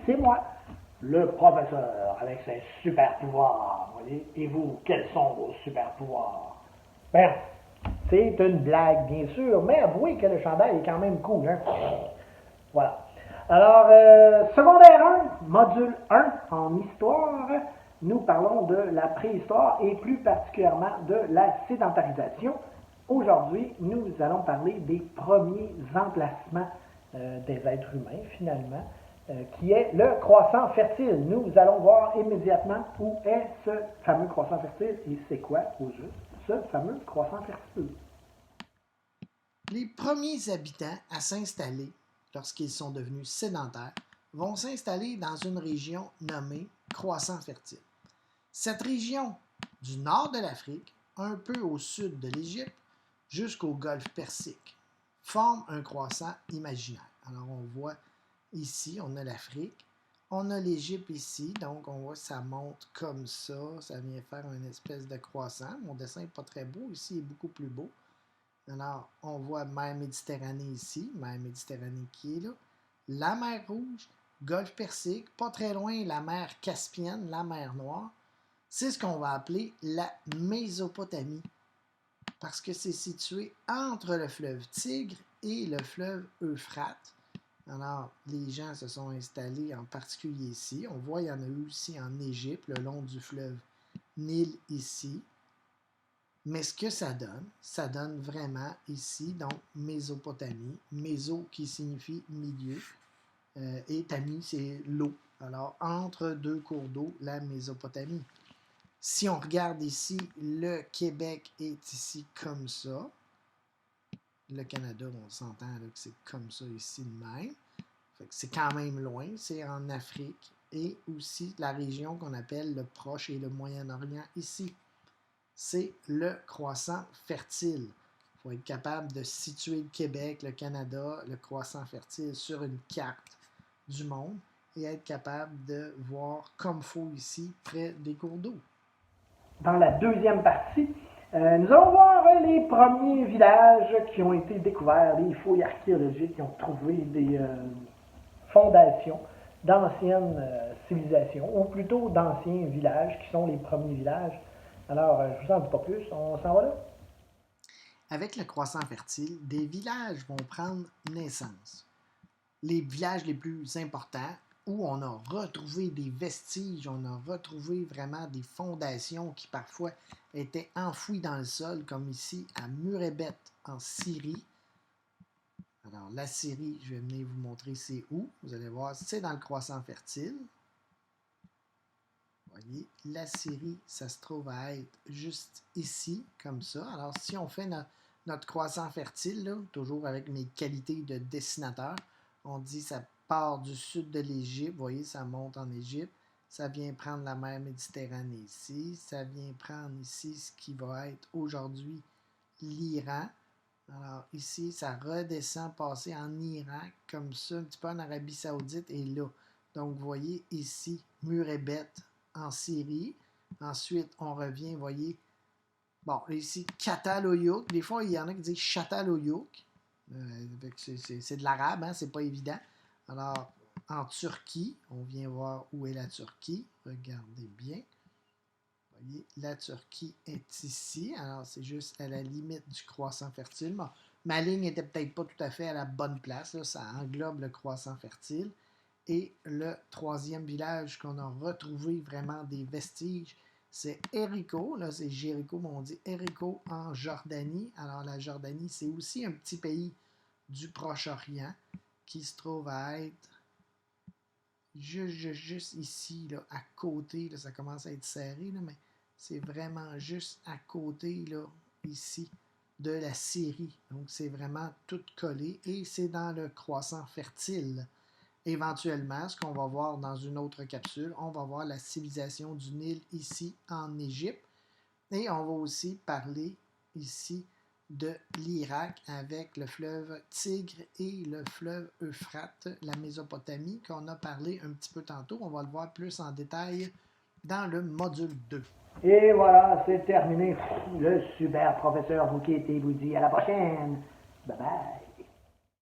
c'est moi, le professeur, avec ses super pouvoirs. Et vous, quels sont vos super pouvoirs? Ben, c'est une blague, bien sûr, mais avouez que le chandail est quand même cool, hein? Voilà. Alors, secondaire 1, module 1 en histoire, nous parlons de la préhistoire et plus particulièrement de la sédentarisation. Aujourd'hui, nous allons parler des premiers emplacements des êtres humains, finalement, qui est le croissant fertile. Nous allons voir immédiatement où est ce fameux croissant fertile et c'est quoi, au juste, ce fameux croissant fertile. Les premiers habitants à s'installer, lorsqu'ils sont devenus sédentaires, vont s'installer dans une région nommée croissant fertile. Cette région du nord de l'Afrique, un peu au sud de l'Égypte, jusqu'au golfe Persique, forme un croissant imaginaire. Alors on voit ici, on a l'Afrique, on a l'Égypte ici, donc on voit que ça monte comme ça vient faire une espèce de croissant. Mon dessin n'est pas très beau, ici il est beaucoup plus beau. Alors, on voit mer Méditerranée ici, mer Méditerranée qui est là, la mer Rouge, golfe Persique, pas très loin la mer Caspienne, la mer Noire. C'est ce qu'on va appeler la Mésopotamie, parce que c'est situé entre le fleuve Tigre et le fleuve Euphrate. Alors, les gens se sont installés en particulier ici. On voit, il y en a eu aussi en Égypte, le long du fleuve Nil ici. Mais ce que ça donne vraiment ici, donc Mésopotamie, méso qui signifie milieu, et tamie c'est l'eau. Alors, entre deux cours d'eau, la Mésopotamie. Si on regarde ici, le Québec est ici comme ça. Le Canada, on s'entend que c'est comme ça ici de même. C'est quand même loin, c'est en Afrique. Et aussi la région qu'on appelle le Proche et le Moyen-Orient ici. C'est le croissant fertile. Il faut être capable de situer le Québec, le Canada, le croissant fertile sur une carte du monde et être capable de voir comme il faut ici, près des cours d'eau. Dans la deuxième partie, nous allons voir les premiers villages qui ont été découverts, les fouilles archéologiques qui ont trouvé des fondations d'anciennes civilisations, ou plutôt d'anciens villages qui sont les premiers villages. Alors, je vous en dis pas plus, on s'en va là? Avec le croissant fertile, des villages vont prendre naissance. Les villages les plus importants, où on a retrouvé des vestiges, on a retrouvé vraiment des fondations qui parfois étaient enfouies dans le sol, comme ici à Murebet en Syrie. Alors la Syrie, je vais venir vous montrer c'est où. Vous allez voir, c'est dans le croissant fertile. Vous voyez, la Syrie, ça se trouve à être juste ici, comme ça. Alors si on fait notre croissant fertile, là, toujours avec mes qualités de dessinateur, on dit ça part du sud de l'Égypte, vous voyez, ça monte en Égypte, ça vient prendre la mer Méditerranée ici, ça vient prendre ici ce qui va être aujourd'hui l'Iran. Alors ici, ça redescend, passer en Irak, comme ça, un petit peu en Arabie Saoudite, et là. Donc, vous voyez ici, Murebet en Syrie. Ensuite, on revient, vous voyez, bon, ici, Çatalhöyük. Des fois, il y en a qui disent Çatalhöyük. C'est de l'arabe, hein, c'est pas évident. Alors, en Turquie, on vient voir où est la Turquie. Regardez bien. Vous voyez, la Turquie est ici. Alors, c'est juste à la limite du croissant fertile. Bon, ma ligne n'était peut-être pas tout à fait à la bonne place. Là, ça englobe le croissant fertile. Et le troisième village qu'on a retrouvé vraiment des vestiges, c'est Jéricho. Là, c'est Jéricho, mais on dit Jéricho en Jordanie. Alors, la Jordanie, c'est aussi un petit pays du Proche-Orient qui se trouve à être juste ici, là, à côté. Là, ça commence à être serré, là, mais c'est vraiment juste à côté, là, ici, de la Syrie. Donc, c'est vraiment tout collé et c'est dans le croissant fertile. Éventuellement, ce qu'on va voir dans une autre capsule, on va voir la civilisation du Nil ici en Égypte. Et on va aussi parler ici de l'Irak avec le fleuve Tigre et le fleuve Euphrate, la Mésopotamie qu'on a parlé un petit peu tantôt. On va le voir plus en détail dans le module 2. Et voilà, c'est terminé. Le super professeur Bouquet vous dit à la prochaine. Bye bye.